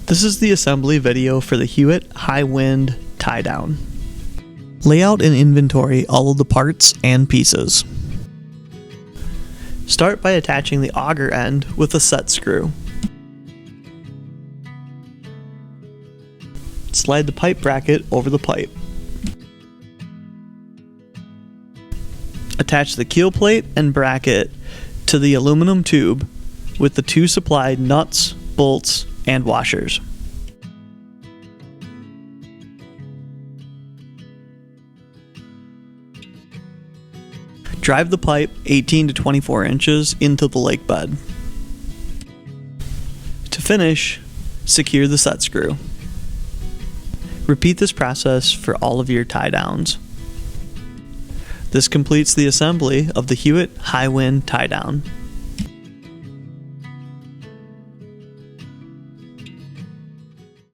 This is the assembly video for the Hewitt High Wind tie down. Lay out and inventory all of the parts and pieces. Start by attaching the auger end with a set screw. Slide the pipe bracket over the pipe. Attach the keel plate and bracket to the aluminum tube with the two supplied nuts, bolts, and washers. Drive the pipe 18 to 24 inches into the lake bed. To finish, secure the set screw. Repeat this process for all of your tie downs. This completes the assembly of the Hewitt High Wind tie down.